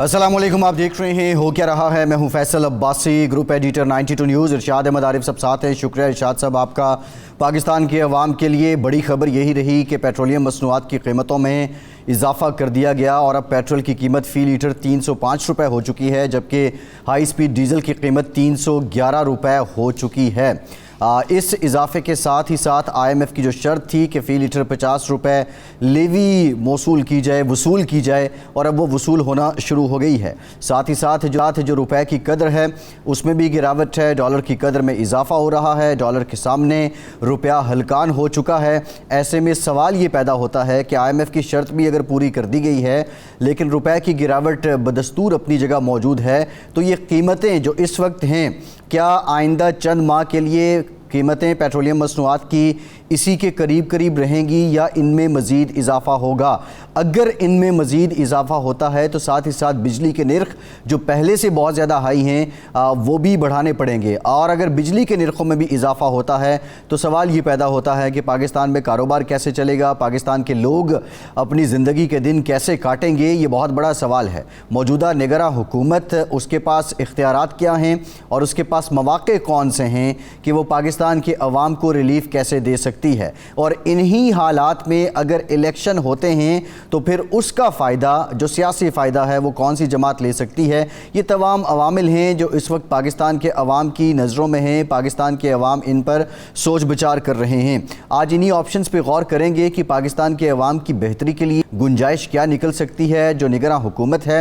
अस्सलामुअलैकुम, आप देख रहे हैं हो क्या रहा है। मैं हूं Faisal Abbasi, group editor 92 news. Irshad Ahmed Arif सब साथ हैं। शुक्रिया इरशाद साहब आपका। पाकिस्तान के अवाम के लिए बड़ी खबर यही रही कि पेट्रोलियम मसनूआत की कीमतों में इजाफा कर दिया गया और अब पेट्रोल की कीमत फ़ी लीटर 305 रुपये हो चुकी है, जबकि हाई स्पीड डीज़ल की कीमत 311 रुपये हो चुकी है। इस इजाफे के साथ ही साथ IMF की जो शर्त थी कि फ़ी लीटर 50 रुपये लेवी वसूल की जाए और अब वो वसूल होना शुरू हो गई है। साथ ही साथ जो रुपए की कदर है उसमें भी गिरावट है। डॉलर की कदर में इजाफा हो रहा है, डॉलर के सामने रुपया हलकान हो चुका है। ऐसे में सवाल ये पैदा होता है कि IMF की शर्त भी अगर पूरी कर दी गई है लेकिन रुपए की गिरावट बदस्तूर अपनी जगह मौजूद है, तो ये कीमतें जो इस वक्त हैं, क्या आइंदा चंद माह के लिए कीमतें पेट्रोलियम मसनूआत की इसी के करीब रहेंगी या इनमें मज़ीद इजाफा होगा? अगर इनमें मज़ीद इजाफा होता है तो साथ ही साथ बिजली के निर्ख जो पहले से बहुत ज़्यादा हाई हैं वो भी बढ़ाने पड़ेंगे। और अगर बिजली के निर्खों में भी इजाफा होता है तो सवाल ये पैदा होता है कि पाकिस्तान में कारोबार कैसे चलेगा, पाकिस्तान के लोग अपनी ज़िंदगी के दिन कैसे काटेंगे, ये बहुत बड़ा सवाल है। मौजूदा निगरां हुकूमत, उसके पास इख्तियारात क्या हैं और उसके पास मौक़े कौन से हैं कि वो पाकिस्तान के अवाम को रिलीफ कैसे दे सकती है। और इन्हीं हालात में अगर इलेक्शन होते हैं तो फिर उसका फ़ायदा, जो सियासी फ़ायदा है, वो कौन सी जमात ले सकती है। ये तमाम अवामिल हैं जो इस वक्त पाकिस्तान के अवाम की नज़रों में हैं। पाकिस्तान के अवाम इन पर सोच विचार कर रहे हैं। आज इन्हीं ऑप्शंस पे गौर करेंगे कि पाकिस्तान के अवाम की बेहतरी के लिए गुंजाइश क्या निकल सकती है। जो निगरां हुकूमत है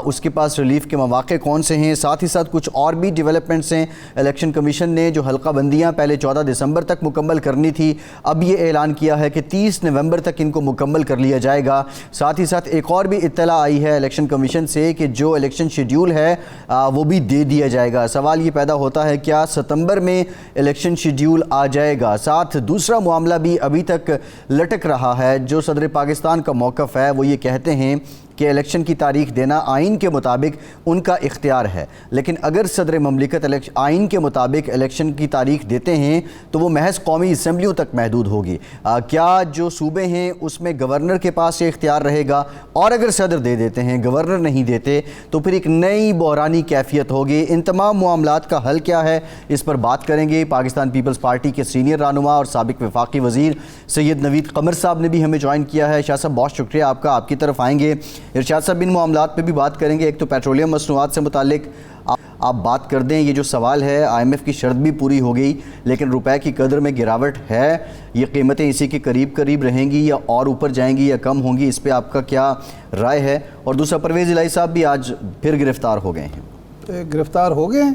उसके पास रिलीफ के मौक़े कौन से हैं। साथ ही साथ कुछ और भी डेवलपमेंट्स हैं। इलेक्शन कमीशन ने जो हल्का बंदियाँ पहले 14 दिसंबर तक मुकम्मल करनी थी, अब ये ऐलान किया है कि 30 नवंबर तक इनको मुकम्मल कर लिया जाएगा। साथ ही साथ एक और भी इत्तला आई है इलेक्शन कमीशन से कि जो इलेक्शन शेड्यूल है वो भी दे दिया जाएगा। सवाल ये पैदा होता है क्या सितंबर में इलेक्शन शेड्यूल आ जाएगा? साथ दूसरा मामला भी अभी तक लटक रहा है। जो सदर पाकिस्तान का मौक़िफ़ है वो ये कहते हैं कि इलेक्शन की तारीख देना आइन के मुताबिक उनका इख्तियार है, लेकिन अगर सदर ममलिकत आइन के मुताबिक इलेक्शन की तारीख देते हैं तो वो महज कौमी असम्बलियों तक महदूद होगी। क्या जो सूबे हैं उसमें गवर्नर के पास ये इख्तियार रहेगा? और अगर सदर दे देते हैं, गवर्नर नहीं देते, तो फिर एक नई बहरानी कैफियत होगी। इन तमाम मामलात का हल क्या है, इस पर बात करेंगे। पाकिस्तान पीपल्स पार्टी के सीनियर रहनुमा और साबिक वफाकी वज़ीर सैयद नवीद कमर साहब ने भी हमें ज्वाइन किया है। शाह साहब, बहुत शुक्रिया आपका। आपकी तरफ आएंगे। इरशाद साहब, इन मामलात पे भी बात करेंगे। एक तो पेट्रोलियम मसनूआत से मुतालिक आप बात कर दें। ये जो सवाल है, IMF की शर्त भी पूरी हो गई लेकिन रुपए की कदर में गिरावट है, ये कीमतें इसी के करीब रहेंगी या और ऊपर जाएंगी या कम होंगी, इस पर आपका क्या राय है? और दूसरा, परवेज़ इलाही साहब भी आज फिर गिरफ़्तार हो गए हैं। गिरफ़्तार हो गए हैं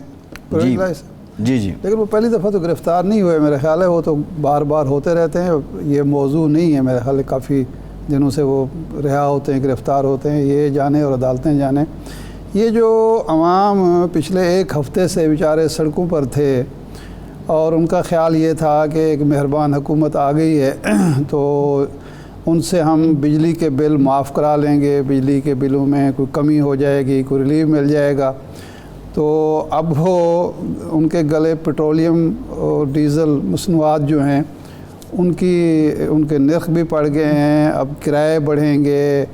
परवेज़ जी, लेकिन वो पहली दफ़ा तो गिरफ़्तार नहीं हुए, मेरा ख्याल है। वो तो बार बार होते रहते हैं। ये मौजू नहीं है, मेरा ख्याल है काफ़ी दिनों से वो रिहा होते हैं, गिरफ़्तार होते हैं, ये जाने और अदालतें जाने। ये जो अवाम पिछले एक हफ़्ते से बेचारे सड़कों पर थे और उनका ख़्याल ये था कि एक मेहरबान हुकूमत आ गई है तो उनसे हम बिजली के बिल माफ़ करा लेंगे, बिजली के बिलों में कोई कमी हो जाएगी, कोई रिलीफ मिल जाएगा। तो अब वो उनके गले पेट्रोलियम और डीज़ल मसनूआत जो हैं उनके नर्ख भी बढ़ गए हैं। अब किराए बढ़ेंगे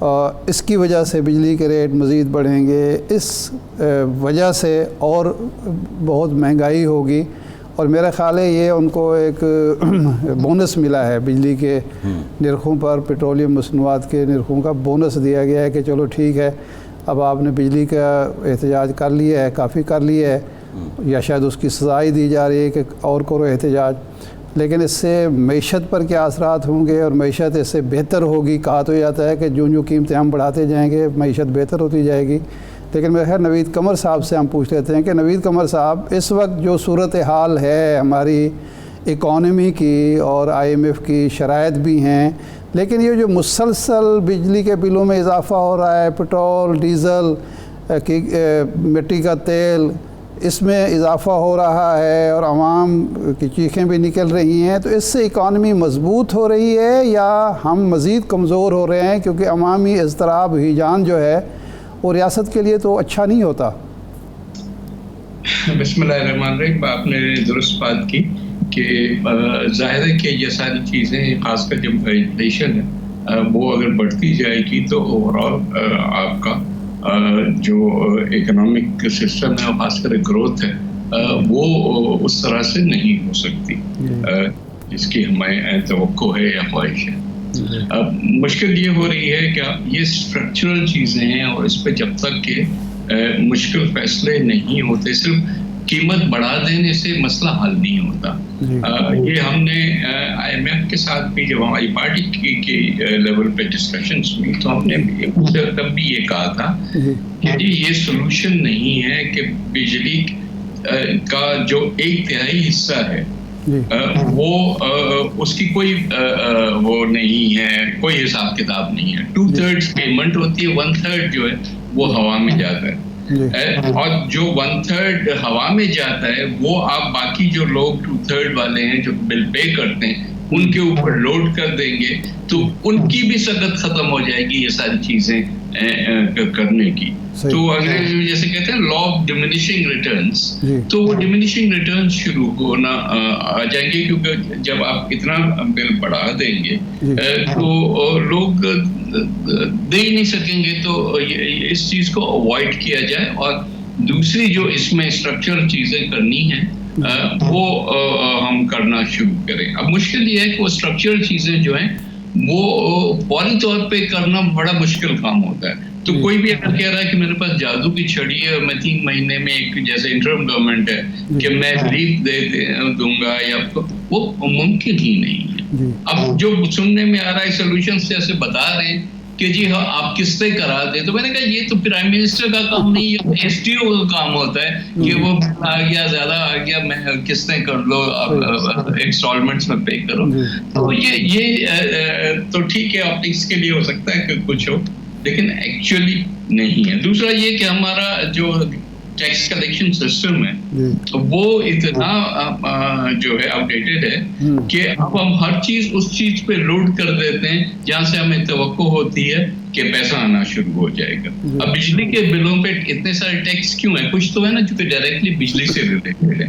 और इसकी वजह से बिजली के रेट मज़ीद बढ़ेंगे। इस वजह से और बहुत महंगाई होगी और मेरा ख़्याल है ये उनको एक बोनस मिला है। बिजली के नर्खों पर, पेट्रोलियम मसनूआत के नर्खों का बोनस दिया गया है कि चलो ठीक है, अब आपने बिजली का एहतजाज कर लिया है, काफ़ी कर लिया है, या शायद उसकी सज़ा ही दी जा रही है कि और करो एहतजाज। लेकिन इससे मईशत पर क्या असरात होंगे और मईशत इससे बेहतर होगी? कहा तो जाता है कि जो कीमतें हम बढ़ाते जाएंगे मईशत बेहतर होती जाएगी। लेकिन मेरे ख्याल नवीद कमर साहब से हम पूछ लेते हैं कि नवीद कमर साहब, इस वक्त जो सूरत हाल है हमारी इकॉनमी की और IMF की शराइत भी हैं, लेकिन ये जो मुसलसल बिजली के बिलों में इजाफ़ा हो रहा है, पेट्रोल, डीज़ल की, मिट्टी का तेल, इसमें इजाफ़ा हो रहा है और आवाम की चीखें भी निकल रही हैं, तो इससे इकॉनमी मजबूत हो रही है या हम मज़ीद कमज़ोर हो रहे हैं? क्योंकि अवामी इज़्तिराब, हिजान जो है वो रियासत के लिए तो अच्छा नहीं होता। बिस्मिल्लाहिर्रहमानिर्रहीम, आपने दुरुस्त बात की कि ज़ाहिर है कि ये सारी चीज़ें, ख़ासकर जब इन्फ्लेशन है वो अगर बढ़ती जाएगी तो ओवरऑल आपका जो इकोनॉमिक सिस्टम है और खासकर ग्रोथ है वो उस तरह से नहीं हो सकती जिसकी हमें तवक्को है या ख्वाहिश है। अब मुश्किल ये हो रही है कि ये स्ट्रक्चरल चीज़ें हैं और इस पे जब तक के मुश्किल फैसले नहीं होते, सिर्फ कीमत बढ़ा देने से मसला हल नहीं होता। ये हमने IMF के साथ भी जब हमारी पार्टी के लेवल पे डिस्कशंस हुई तो हमने तब भी ये कहा था कि ये सोल्यूशन नहीं है कि बिजली का जो 1/3 हिस्सा है वो उसकी कोई वो नहीं है, कोई हिसाब किताब नहीं है। 2/3 पेमेंट होती है, 1/3 जो है वो हवा में जाता है। और जो 1/3 हवा में जाता है वो आप बाकी जो लोग 2/3 वाले हैं जो बिल पे करते हैं उनके ऊपर लोड कर देंगे तो उनकी भी सकत खत्म हो जाएगी ये सारी चीजें करने की। तो अगर जैसे कहते हैं लॉ ऑफ डिमिनिशिंग रिटर्न्स, तो वो डिमिनिशिंग रिटर्न्स शुरू होना आ जाएंगे, क्योंकि जब आप इतना बिल बढ़ा देंगे तो लोग दे ही नहीं सकेंगे। तो इस चीज को अवॉइड किया जाए और दूसरी जो इसमें स्ट्रक्चरल चीजें करनी है वो हम करना शुरू करें। अब मुश्किल ये है कि वो स्ट्रक्चरल चीजें जो हैं वो फौरी तौर पे करना बड़ा मुश्किल काम होता है। तो कोई भी अगर कह रहा है कि मेरे पास जादू की छड़ी है और मैं 3 महीने में एक जैसे इंटरिम गवर्नमेंट है कि मैं रिलीफ दे दूंगा या वो मुमकिन ही नहीं है। अब जो सुनने में आ रहा है सोल्यूशन जैसे बता रहे हैं कि जी हाँ आप किस्तें करा दे, तो मैंने कहा ये तो प्राइम मिनिस्टर का काम नहीं, ये SDO का काम होता है कि वो आ गया ज्यादा आ गया मैं किस्तें कर लो, इंस्टॉलमेंट्स में पे करो। तो ये तो ठीक है, आप इसके लिए हो सकता है कि कुछ हो, लेकिन एक्चुअली नहीं है। दूसरा ये कि हमारा जो टैक्स कलेक्शन सिस्टम है वो इतना जो है अपडेटेड है कि अब हम हर चीज उस चीज पे लोड कर देते हैं जहां से हमें तवक्को होती है कि पैसा आना शुरू हो जाएगा। अब बिजली के बिलों पे इतने सारे टैक्स क्यों है? कुछ तो है ना जो कि डायरेक्टली बिजली से रिलेटेड है,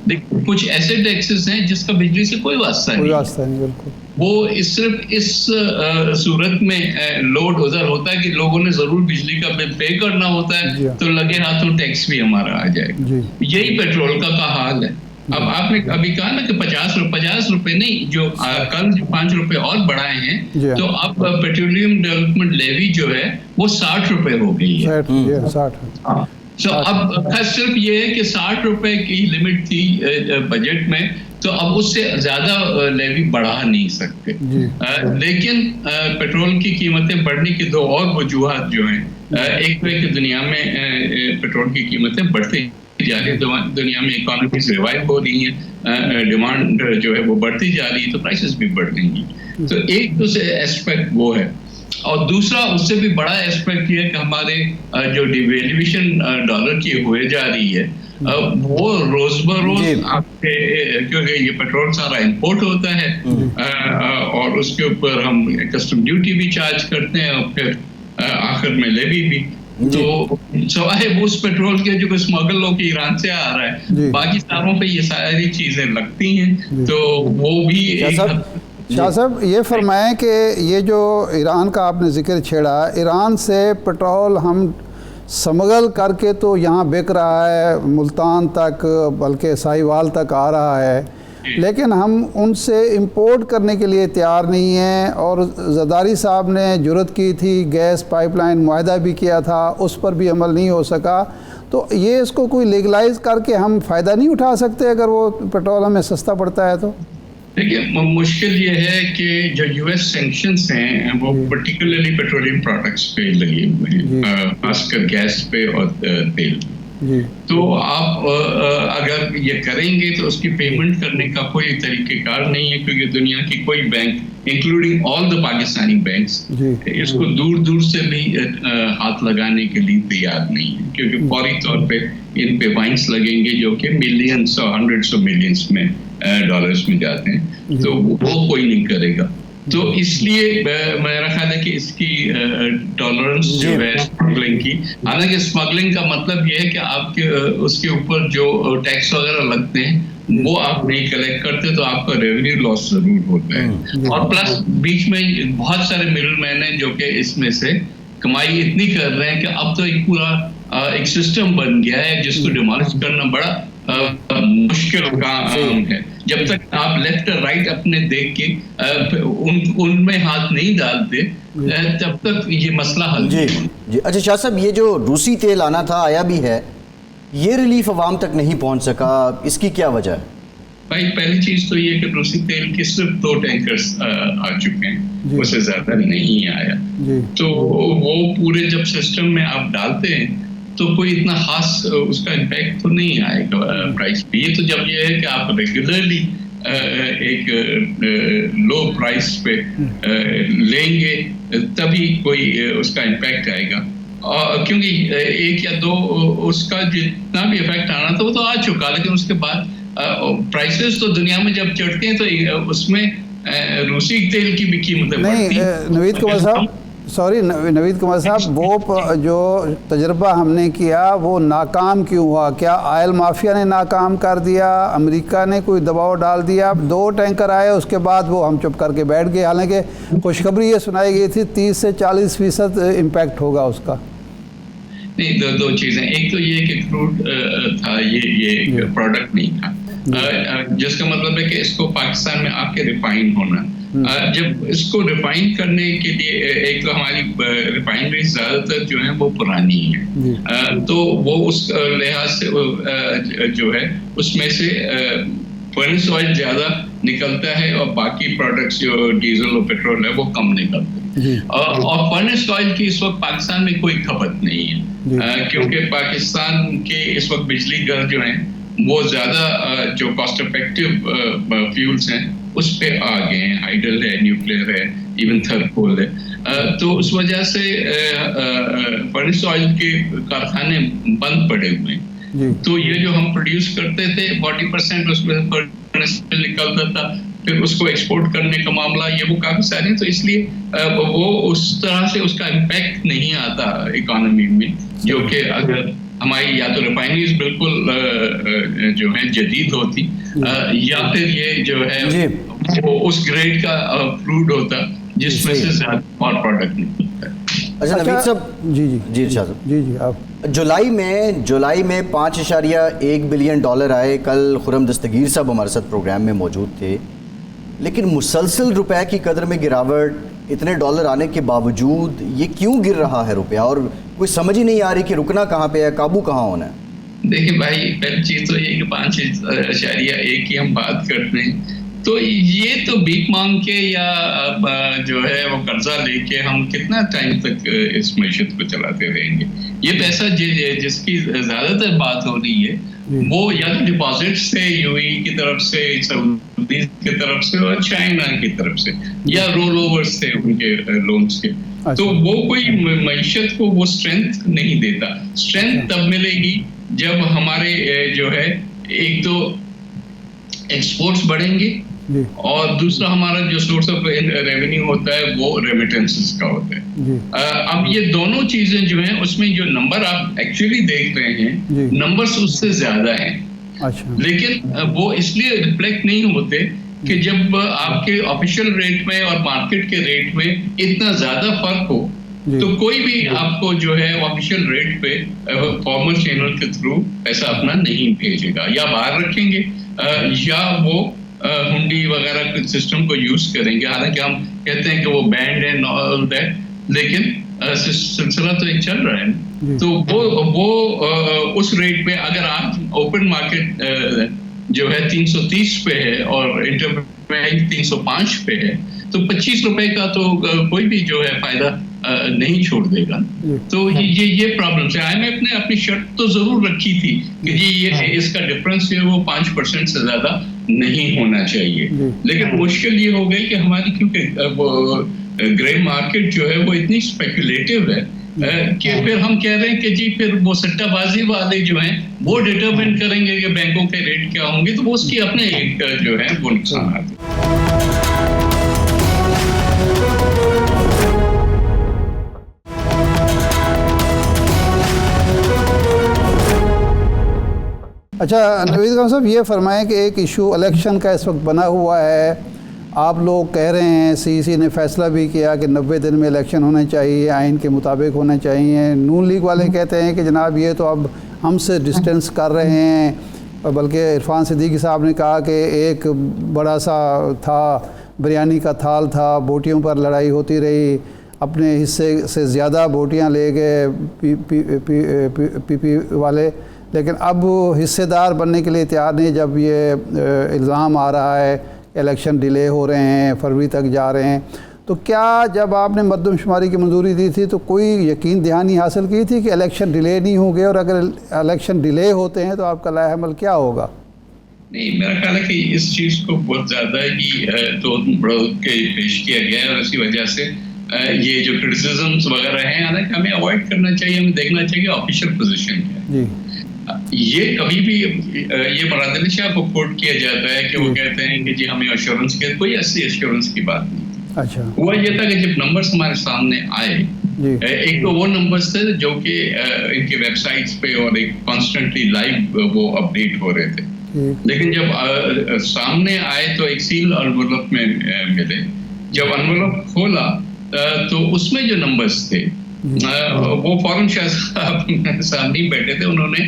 लेकिन कुछ ऐसे टैक्सेस हैं जिसका बिजली से कोई वास्ता नहीं। वो सिर्फ इस सूरत में लोड उधर होता है कि लोगों ने जरूर बिजली का बिल पे करना होता है, तो लगे हाथों टैक्स भी हमारा आ जाएगा। यही पेट्रोल का हाल है। अब आपने अभी कहा ना कि 50 रुपए नहीं, जो कल जो 5 रुपए और बढ़ाए हैं, तो अब पेट्रोलियम डेवलपमेंट लेवी जो है वो 60 रुपए हो गई है। तो अब सिर्फ ये है कि 60 रुपए की लिमिट थी बजट में, तो अब उससे ज्यादा लेवी बढ़ा नहीं सकते। लेकिन पेट्रोल की कीमतें बढ़ने की 2 और वजूहात जो हैं, एक तो है कि दुनिया में पेट्रोल की कीमतें बढ़ती जा रही है, दुनिया में इकोनॉमीज रिवाइव हो रही है, डिमांड जो है वो बढ़ती जा रही है, तो प्राइसेस भी बढ़ रही हैं। तो एक तो एस्पेक्ट वो है, और दूसरा उससे भी बड़ा एस्पेक्ट ये है कि हमारे जो डिवेल्यूएशन डॉलर की हुए जा रही है वो रोज बरोज आपके, क्योंकि ये पेट्रोल सारा इंपोर्ट होता है और उसके ऊपर हम कस्टम ड्यूटी भी चार्ज करते हैं और फिर आखिर में लेवी भी। तो सवाए उस पेट्रोल के जो स्मगल हो के ईरान से आ रहा है, बाकी सारों पे ये सारी चीजें लगती हैं, तो वो भी शाह साहब ये फरमाएं कि ये जो ईरान का आपने जिक्र छेड़ा, ईरान से पेट्रोल हम स्मगल करके तो यहाँ बिक रहा है, मुल्तान तक बल्कि साहिवाल तक आ रहा है, लेकिन हम उनसे इंपोर्ट करने के लिए तैयार नहीं हैं। और ज़रदारी साहब ने जुर्रत की थी, गैस पाइपलाइन मुआहदा भी किया था, उस पर भी अमल नहीं हो सका। तो ये इसको कोई लीगलाइज करके हम फ़ायदा नहीं उठा सकते अगर वो पेट्रोल हमें सस्ता पड़ता है तो? देखिए मुश्किल ये है कि जो US सैंक्शंस हैं वो पर्टिकुलरली पेट्रोलियम प्रोडक्ट्स पे लगे हुए हैं, खासकर गैस पे और तेल। तो आप अगर ये करेंगे तो उसकी पेमेंट करने का कोई तरीक़ेकार नहीं है, क्योंकि दुनिया की कोई bank including all the Pakistani banks इसको दूर दूर से भी हाथ लगाने के लिए तैयार नहीं है, क्योंकि फौरी तौर पे इन पे फाइन्स लगेंगे जो कि मिलियंस और हंड्रेड्स ऑफ मिलियंस में डॉलर्स में जाते हैं, तो वो कोई नहीं करेगा। तो इसलिए मेरा ख्याल है कि इसकी टॉलरेंस जो है स्मगलिंग की, हालांकि स्मगलिंग का मतलब ये है कि आपके उसके ऊपर जो टैक्स वगैरह लगते हैं वो आप नहीं कलेक्ट करते, तो आपका रेवेन्यू लॉस जरूर होता है। और प्लस बीच में बहुत सारे मिडल मैन हैं जो कि इसमें से कमाई इतनी कर रहे हैं कि अब तो एक पूरा एक सिस्टम बन गया है जिसको डिमोलिश करना बड़ा मुश्किल काम है। जब तक आप लेफ्ट और राइट अपने देख के उनमें हाथ नहीं डालते तब तक ये मसला हल नहीं होगा। जी अच्छा शाह साहब, ये जो रूसी तेल आना था आया भी है, ये रिलीफ अवाम तक नहीं पहुंच सका, इसकी क्या वजह है? भाई पहली चीज तो ये कि रूसी तेल के सिर्फ 2 टैंकर्स आ चुके हैं, उससे ज्यादा नहीं आया। तो वो पूरे जब सिस्टम में आप डालते हैं तो कोई इतना खास उसका इम्पैक्ट तो नहीं आएगा प्राइस पे। ये तो जब ये है कि आप रेगुलरली एक लो प्राइस पे लेंगे तभी कोई उसका इम्पैक्ट आएगा। क्योंकि 1 या 2 उसका जितना भी इफेक्ट आना था वो तो आ चुका, लेकिन उसके बाद प्राइसेस तो दुनिया में जब चढ़ते हैं तो उसमें रूसी तेल की भी कीमतें बढ़ती हैं। नवीद कुमार साहब, सॉरी नवीद कुमार साहब, वो जो तजर्बा हमने किया वो नाकाम क्यों हुआ? क्या ऑयल माफिया ने नाकाम कर दिया, अमेरिका ने कोई दबाव डाल दिया? 2 टैंकर आए, उसके बाद वो हम चुप करके बैठ गए, हालांकि खुशखबरी ये सुनाई गई थी 30 से 40% इम्पैक्ट होगा उसका। नहीं, दो चीजें, एक तो ये कि क्रूड था, ये प्रोडक्ट नहीं था, जिसका मतलब है कि इसको पाकिस्तान में आके रिफाइन होना। जब इसको रिफाइन करने के लिए एक तो हमारी रिफाइनरी ज्यादातर जो है वो पुरानी है, तो वो उस लिहाज से जो है उसमें से फर्नेस ऑयल ज्यादा निकलता है और बाकी प्रोडक्ट्स जो डीजल और पेट्रोल है वो कम निकलते हैं। और फर्नेस ऑयल की इस वक्त पाकिस्तान में कोई खपत नहीं है, क्योंकि पाकिस्तान के इस वक्त बिजली घर जो है वो ज्यादा जो कॉस्ट इफेक्टिव फ्यूल्स हैं उस पे आ गए हैं, हाइडल है, न्यूक्लियर है, इवन थर्मल है। तो उस वजह से फर्नेस ऑयल के कारखाने बंद पड़े हुए हैं। तो ये जो हम प्रोड्यूस करते थे 40% उसमें फर्नेस निकलता था, फिर उसको एक्सपोर्ट करने का मामला, ये वो काफी सारे, तो इसलिए वो उस तरह से उसका इम्पैक्ट नहीं आता इकोनॉमी में, जो कि अगर हमारी या तो रिफाइनरीज बिल्कुल जो है जदीद होती या फिर ये जो है वो उस ग्रेड का क्रूड होता जिसमें से ज्यादा और प्रोडक्ट निकलता है। अच्छा नवीद साहब, जी आप जुलाई में 5.1 बिलियन डॉलर आए। कल खुर्रम दस्तगीर साहब हमारे साथ प्रोग्राम में मौजूद थे, लेकिन मुसलसल रुपए की कदर में गिरावट, इतने डॉलर आने के बावजूद ये क्यों गिर रहा है रुपया, और कोई समझ ही नहीं आ रही कि रुकना कहाँ पे है, काबू कहाँ होना है? देखिए भाई, पहली चीज तो ये कि 5.1 की हम बात करते हैं तो ये तो भीख मांग के या जो है वो कर्जा लेके हम कितना टाइम तक इस मैशत को चलाते रहेंगे। ये पैसा जिसकी ज्यादातर बात हो रही है वो या तो डिपॉजिट से यूएई की तरफ से, सऊदी की तरफ से और चाइना की तरफ से, या रोल ओवर से उनके लोन्स के। तो वो कोई मैशत को वो स्ट्रेंथ नहीं देता। स्ट्रेंथ तब मिलेगी जब हमारे जो है एक तो एक्सपोर्ट्स बढ़ेंगे और दूसरा हमारा जो सोर्स ऑफ रेवेन्यू होता है वो रेमिटेंसेस का होता है। अब ये दोनों चीजें जो हैं उसमें जो नंबर आप एक्चुअली देख रहे हैं नंबर्स उससे ज्यादा हैं। अच्छा। लेकिन वो इसलिए रिफ्लेक्ट नहीं होते कि जब आपके ऑफिशियल रेट में और मार्केट के रेट में इतना ज्यादा फर्क हो तो कोई भी आपको जो है ऑफिशियल रेट पे फॉर्मल चैनल के थ्रू पैसा अपना नहीं भेजेगा, या बाहर रखेंगे या वो हुंडी वगैरह सिस्टम को यूज करेंगे। हालांकि हम कहते हैं कि वो बैंड है ऑल दैट, लेकिन सिलसिला तो एक चल रहा है। तो वो उस रेट पे अगर आज ओपन मार्केट जो है 330 पे है और इंटरबैंक 305 पे है तो 25 रुपए का तो कोई भी जो है फायदा नहीं छोड़ देगा। तो ये प्रॉब्लम्स है। IMF ने अपनी शर्त तो जरूर रखी थी कि जी ये इसका डिफरेंस है वो 5% से ज्यादा नहीं होना चाहिए, लेकिन मुश्किल ये हो गई कि हमारी क्योंकि वो ग्रे मार्केट जो है वो इतनी स्पेकुलेटिव है कि फिर हम कह रहे हैं कि जी फिर वो सट्टाबाजी वाले जो हैं वो डिटरमिन करेंगे कि बैंकों के रेट क्या होंगे, तो वो उसकी अपने एक जो है वो नुकसान आते हैं। अच्छा नवीद खान साहब, ये फरमाएं कि एक इशू इलेक्शन का इस वक्त बना हुआ है आप लोग कह रहे हैं सीईसी ने फैसला भी किया कि 90 दिन में इलेक्शन होने चाहिए, आइन के मुताबिक होने चाहिए। नून लीग वाले कहते हैं कि जनाब ये तो अब हमसे डिस्टेंस कर रहे हैं, और बल्कि इरफान सिद्दीकी साहब ने कहा कि एक बड़ा सा था, बिरयानी का थाल था, बोटियों पर लड़ाई होती रही, अपने हिस्से से ज़्यादा बोटियां ले गए पीपी वाले, लेकिन अब हिस्सेदार बनने के लिए तैयार नहीं। जब ये इल्ज़ाम आ रहा है इलेक्शन डिले हो रहे हैं, फरवरी तक जा रहे हैं, तो क्या जब आपने मरदमशुमारी की मंजूरी दी थी तो कोई यकीन दहानी हासिल की थी कि इलेक्शन डिले नहीं होंगे, और अगर इलेक्शन डिले होते हैं तो आपका लाएहमल क्या होगा? नहीं, मेरा ख्याल है कि इस चीज़ को बहुत ज़्यादा ही तो बढ़ के पेश किया गया है, और इसी वजह से ये जो क्रिटिसिज्म्स वगैरह हैं, हालांकि हमें अवॉइड करना चाहिए, हमें देखना चाहिए ऑफिशियल पोजीशन क्या है। ये कभी भी ये बरादरी शाह को कोट किया जाता है कि वो कहते हैं कि जी हमें एश्योरेंस के, कोई ऐसी एश्योरेंस की बात नहीं। अच्छा, हुआ ये था कि जब नंबर्स हमारे सामने आए, एक तो वो नंबर्स थे जो कि इनके वेबसाइट्स पे और एक कॉन्स्टेंटली लाइव वो अपडेट हो रहे थे, लेकिन जब सामने आए तो एक सील एनवेलप में मिले। जब एनवेलप खोला तो उसमें जो नंबर्स थे वो फौरन शाह साहब सामने बैठे थे, उन्होंने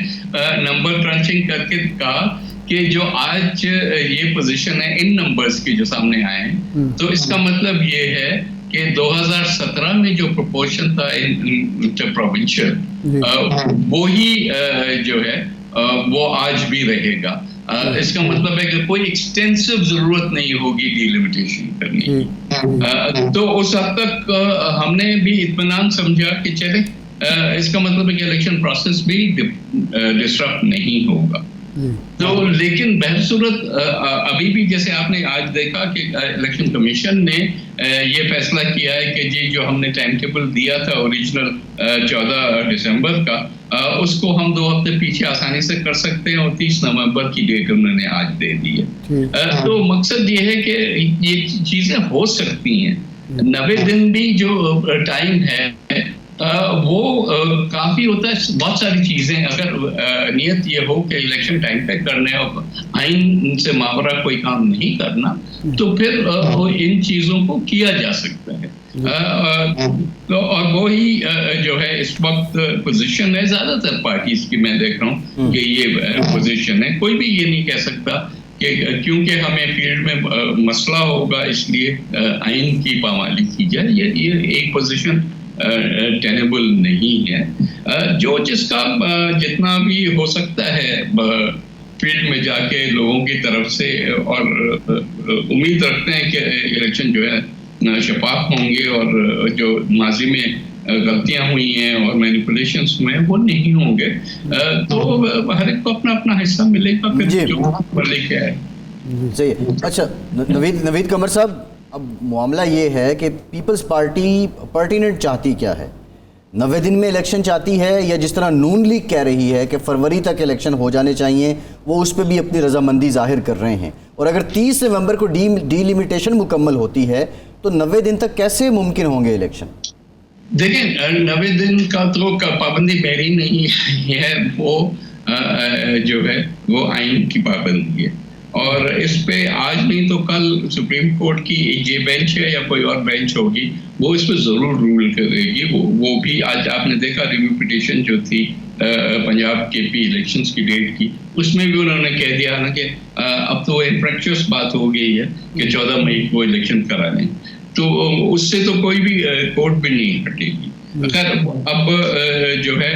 नंबर क्रंचिंग करके कहा कि जो आज ये पोजीशन है इन नंबर्स की जो सामने आए हैं, तो इसका मतलब ये है कि 2017 में जो प्रोपोर्शन था प्रोविंशियल, वो ही जो है वो आज भी रहेगा। इसका मतलब है कि कोई एक्सटेंसिव जरूरत नहीं होगी डिलिमिटेशन करने की। तो उस हद तक हमने भी इत्मीनान समझा कि चले, इसका मतलब है कि इलेक्शन प्रोसेस भी डिस्टर्ब नहीं होगा। तो लेकिन बहरसूरत अभी भी जैसे आपने आज देखा कि इलेक्शन कमीशन ने ये फैसला किया है कि जी जो हमने टाइम टेबल दिया था ओरिजिनल 14 दिसंबर का, उसको हम 2 हफ्ते पीछे आसानी से कर सकते हैं, और 30 नवंबर की डेट उन्होंने आज दे दी है। तो मकसद ये है कि ये चीजें हो सकती हैं। 90 दिन भी जो टाइम है वो काफी होता है। बहुत सारी चीजें अगर नियत ये हो कि इलेक्शन टाइम पे करने और आइन से मावरा कोई काम नहीं करना, तो फिर इन चीजों को किया जा सकता है। तो और वो ही जो है इस वक्त पोजीशन है ज्यादातर पार्टीज की, मैं देख रहा हूँ कि ये पोजीशन है। कोई भी ये नहीं कह सकता कि क्योंकि हमें फील्ड में मसला होगा इसलिए आइन की पामाली की जाए। ये एक पोजीशन टेनेबल नहीं है। जो जिसका जितना भी हो सकता है फील्ड में जाके लोगों की तरफ से, और उम्मीद रखते हैं कि इलेक्शन जो है शफाफ होंगे, और जो माजी में गलतियां हुई हैं और मैनिपुलेशंस हुए हैं वो नहीं होंगे। तो हर एक को अपना अपना हिस्सा मिलेगा फिर जो लेके आए। सही। अच्छा नवीद कमर साहब, अब मामला ये है कि पीपल्स पार्टी पर्टिनेंट चाहती क्या है? 90 दिन में इलेक्शन चाहती है, या जिस तरह नून लीग कह रही है कि फरवरी तक इलेक्शन हो जाने चाहिए, वो उस पर भी अपनी रजामंदी जाहिर कर रहे हैं? और अगर 30 नवंबर को डीलिमिटेशन मुकम्मल होती है तो 90 दिन तक कैसे मुमकिन होंगे इलेक्शन? देखिए 90 दिन का तो पाबंदी मेरी नहीं है, वो जो है वो आइन की पाबंदी है, और इस पे आज नहीं तो कल सुप्रीम कोर्ट की ये बेंच है या कोई और बेंच होगी, वो इस पे जरूर रूल करेगी। वो भी आज आपने देखा रिव्यू पिटीशन जो थी पंजाब केपी इलेक्शंस की डेट की, उसमें भी उन्होंने कह दिया ना कि अब तो इनफ्रैक्चुअस बात हो गई है कि 14 मई को इलेक्शन कराने, तो उससे तो कोई भी कोर्ट भी नहीं हटेगी। खैर अब जो है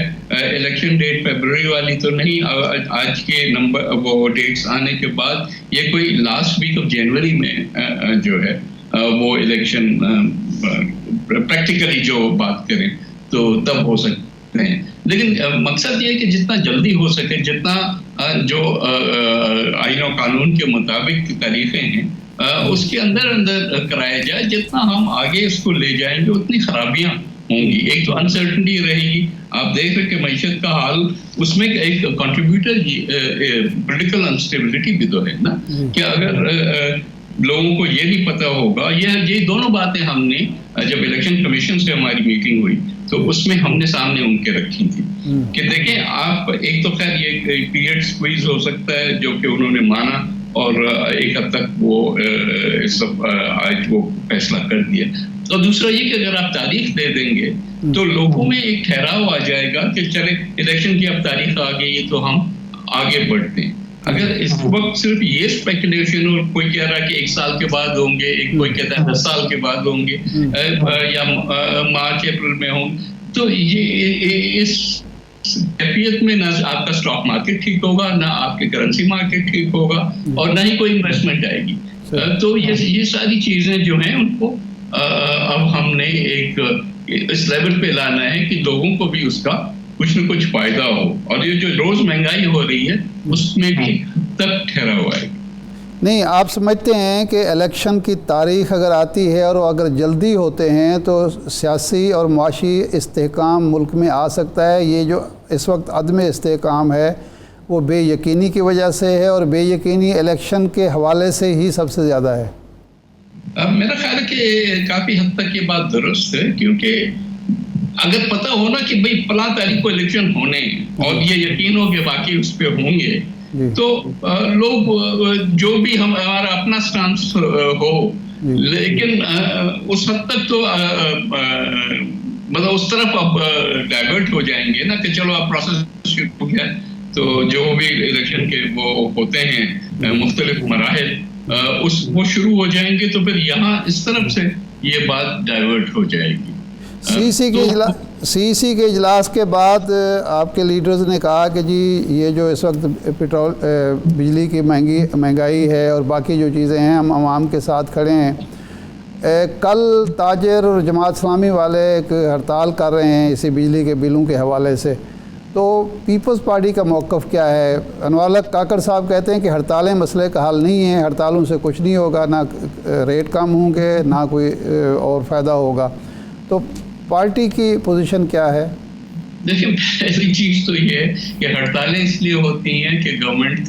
इलेक्शन डेट फरवरी वाली तो नहीं, आज के नंबर वो डेट्स आने के बाद ये कोई लास्ट वीक ऑफ जनवरी में जो है वो इलेक्शन प्रैक्टिकली जो बात करें तो तब हो सकते हैं। लेकिन मकसद ये है कि जितना जल्दी हो सके, जितना जो आईन और कानून के मुताबिक तरीके हैं उसके अंदर कराया जाए। जितना हम आगे इसको ले जाएंगे उतनी खराबियां होंगी। एक तो अनसर्टनिटी रहेगी, आप देख रहे कि मईशत का हाल, उसमें एक कंट्रीब्यूटर पॉलिटिकल अनस्टेबिलिटी भी तो है ना, कि अगर लोगों को ये नहीं पता होगा, ये दोनों बातें हमने जब इलेक्शन कमीशन से हमारी मीटिंग हुई तो उसमें हमने सामने उनके रखी थी कि देखें आप, एक तो खैर ये पीरियड स्क्वीज हो सकता है जो कि उन्होंने माना और एक हद तक वो सब आज वो फैसला कर दिया। और दूसरा ये कि अगर आप तारीख दे देंगे तो लोगों में एक ठहराव आ जाएगा कि चले इलेक्शन की अब तारीख आ गई है तो हम आगे बढ़ते हैं। अगर इस वक्त सिर्फ ये स्पेकुलेशन और कोई कह रहा है कि 1 साल के बाद होंगे, एक कोई कहता है 10 साल के बाद होंगे या मार्च अप्रैल में होंगे, तो ये इस कैफियत में ना आपका स्टॉक मार्केट ठीक होगा, ना आपके करेंसी मार्केट ठीक होगा और ना ही कोई इन्वेस्टमेंट आएगी। तो ये सारी चीजें जो हैं उनको अब हमने एक इस लेवल पे लाना है कि लोगों को भी उसका कुछ न कुछ फायदा हो। और ये जो रोज महंगाई हो रही है उसमें भी तक ठहरा हुआ है। नहीं, आप समझते हैं कि इलेक्शन की तारीख अगर आती है और अगर जल्दी होते हैं तो सियासी और मुआशी इस्तेहकाम मुल्क में आ सकता है। ये जो इस वक्त अदम इस्तेहकाम है वो बेयकीनी की वजह से है और बेयकीनी इलेक्शन के हवाले से ही सबसे ज़्यादा है। मेरा ख्याल है कि काफ़ी हद तक ये बात दुरुस्त है, क्योंकि अगर पता हो ना कि भाई फला तारीख को इलेक्शन होने और ये यकीन हो कि बाकी उस पर होंगे, तो लोग जो भी हमारा अपना स्टांस हो, लेकिन उस हद तक तो मतलब उस तरफ अब डाइवर्ट हो जाएंगे ना कि चलो अब प्रोसेस शुरू हो गया, तो जो भी इलेक्शन के वो होते हैं मुख्तलिफ मराहिल वो शुरू हो जाएंगे, तो फिर यहाँ इस तरफ से ये बात डाइवर्ट हो जाएगी। सीसी के इजलास के बाद आपके लीडर्स ने कहा कि जी ये जो इस वक्त पेट्रोल बिजली की महंगाई है और बाकी जो चीज़ें हैं हम आवाम के साथ खड़े हैं। कल ताजर और जमात इस्लामी वाले एक हड़ताल कर रहे हैं इसी बिजली के बिलों के हवाले से, तो पीपल्स पार्टी का मौक़िफ़ क्या है? अनवर काकड़ साहब कहते हैं कि हड़तालें मसले का हल नहीं है, हड़तालों से कुछ नहीं होगा, ना रेट कम होंगे ना कोई और फ़ायदा होगा। तो पार्टी की पोजीशन क्या है? देखिए, पहली चीज तो ये है कि हड़तालें इसलिए होती हैं कि गवर्नमेंट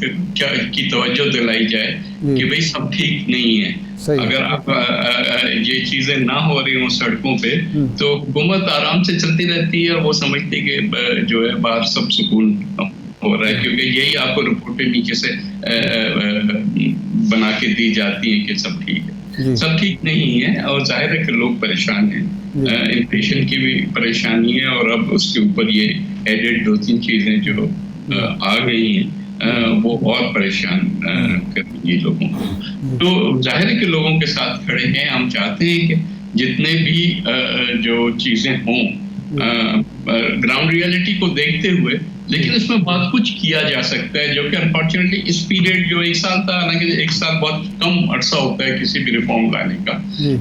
की तवज्जो दिलाई जाए कि भाई सब ठीक नहीं है। अगर आप ये चीजें ना हो रही हो सड़कों पे तो हुकूमत आराम से चलती रहती है और वो समझती है कि जो है बाहर सब सुकून हो रहा है, क्योंकि यही आपको रिपोर्टें नीचे से बना के दी जाती हैं कि सब ठीक है। सब ठीक नहीं है और जाहिर है कि लोग परेशान हैं, इन्फ्लेशन की भी परेशानी है और अब उसके ऊपर ये एडेड 2-3 चीजें जो आ गई हैं वो और परेशान करेंगी लोगों को। तो जाहिर है कि लोगों के साथ खड़े हैं। हम चाहते हैं कि जितने भी जो चीजें हों ग्राउंड रियलिटी को देखते हुए, लेकिन इसमें बहुत कुछ किया जा सकता है, जो कि अनफॉर्चुनेटली इस पीरियड जो 1 साल था, हालांकि 1 साल बहुत कम अरसा होता है किसी भी रिफॉर्म लाने का,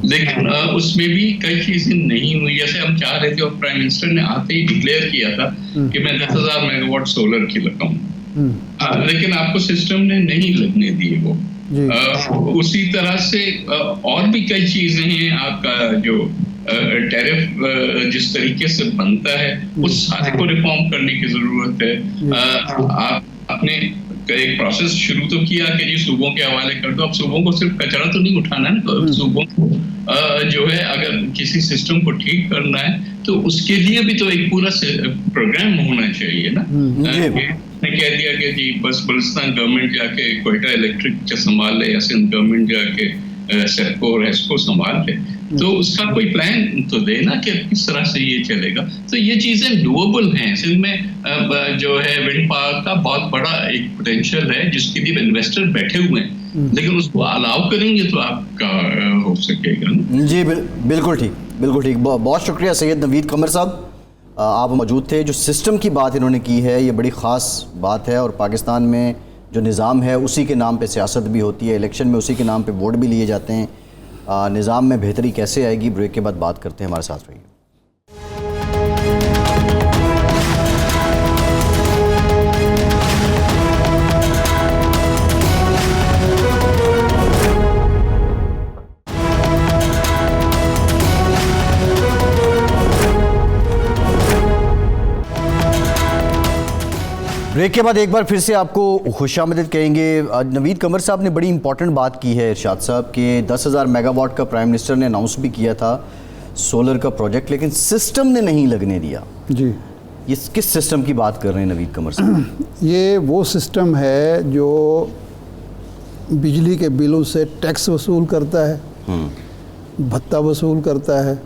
लेकिन उसमें भी कई चीजें नहीं हुई जैसे हम चाह रहे थे। और प्राइम मिनिस्टर ने आते ही डिक्लेयर किया था कि मैं 10,000 मेगावाट सोलर की लगाऊंगा, लेकिन आपको सिस्टम ने नहीं लगने दिए वो। उसी तरह से और भी कई चीजें हैं। आपका जो टैरिफ जिस तरीके से बनता है उस सारे को रिफॉर्म करने की जरूरत है। आपने एक प्रोसेस शुरू तो किया कि जी सूबों के हवाले कर दो। अब सूबों को सिर्फ कचरा तो नहीं उठाना है, तो सूबों को जो है अगर किसी सिस्टम को ठीक करना है तो उसके लिए भी तो एक पूरा प्रोग्राम होना चाहिए ना। ने कह दिया कि जी बस बलुचिस्तान गवर्नमेंट जाके कोयटा इलेक्ट्रिक संभाल ले या सिंध गवर्नमेंट जाके सेपको और एस्को संभाल ले, तो उसका कोई प्लान तो देना कि किस तरह से ये चलेगा। तो ये चीजें डूएबल हैं। सिंध में जो है विंड पावर का बहुत बड़ा एक पोटेंशियल है जिसके लिए इन्वेस्टर बैठे हुए हैं, लेकिन उसको अलाउ करेंगे तो आपका हो सकेगा। जी बिल्कुल ठीक, बिल्कुल ठीक। बहुत शुक्रिया सैयद नवीद कमर साहब, आप मौजूद थे। जो सिस्टम की बात इन्होंने की है ये बड़ी ख़ास बात है, और पाकिस्तान में जो निज़ाम है उसी के नाम पे सियासत भी होती है, इलेक्शन में उसी के नाम पे वोट भी लिए जाते हैं। निज़ाम में बेहतरी कैसे आएगी, ब्रेक के बाद बात करते हैं। हमारे साथ रहिए। ब्रेक के बाद एक बार फिर से आपको खुशामदीद कहेंगे। नवीद कमर साहब ने बड़ी इंपॉर्टेंट बात की है इरशाद साहब के 10,000 मेगावाट का प्राइम मिनिस्टर ने अनाउंस भी किया था सोलर का प्रोजेक्ट, लेकिन सिस्टम ने नहीं लगने दिया। जी, ये किस सिस्टम की बात कर रहे हैं नवीद कमर साहब? ये वो सिस्टम है जो बिजली के बिलों से टैक्स वसूल करता है, भत्ता वसूल करता है।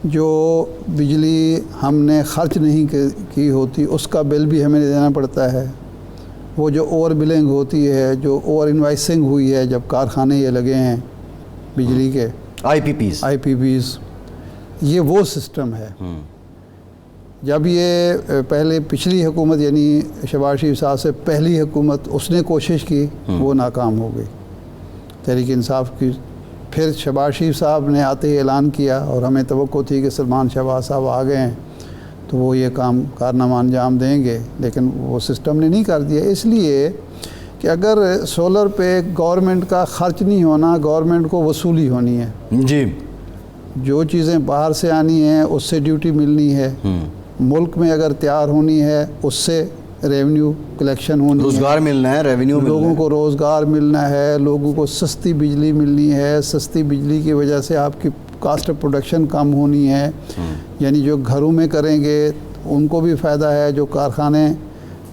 जो बिजली हमने खर्च नहीं की होती उसका बिल भी हमें देना पड़ता है। वो जो ओवर बिलिंग होती है, जो ओवर इन्वाइसिंग हुई है जब कारखाने ये लगे हैं बिजली के, IPPs, ये वो सिस्टम है। जब ये पहले पिछली हुकूमत यानी शहबाज शरीफ साहब से पहली हुकूमत उसने कोशिश की, वो नाकाम हो गई तहरीक इंसाफ की। फिर शहबाज शरीफ साहब ने आते ही ऐलान किया और हमें तवक्को थी कि सलमान शहबाज साहब आ गए हैं तो वो ये काम कारनामा अंजाम देंगे, लेकिन वो सिस्टम ने नहीं कर दिया। इसलिए कि अगर सोलर पे गवर्नमेंट का ख़र्च नहीं होना, गवर्नमेंट को वसूली होनी है जी। जो चीज़ें बाहर से आनी हैं उससे ड्यूटी मिलनी है, मुल्क में अगर तैयार होनी है उससे रेवेन्यू कलेक्शन होनी है, रोज़गार मिलना है, रेवेन्यू लोगों को रोज़गार मिलना है, लोगों को सस्ती बिजली मिलनी है। सस्ती बिजली की वजह से आपकी कास्ट ऑफ प्रोडक्शन कम होनी है, यानी जो घरों में करेंगे उनको भी फ़ायदा है, जो कारखाने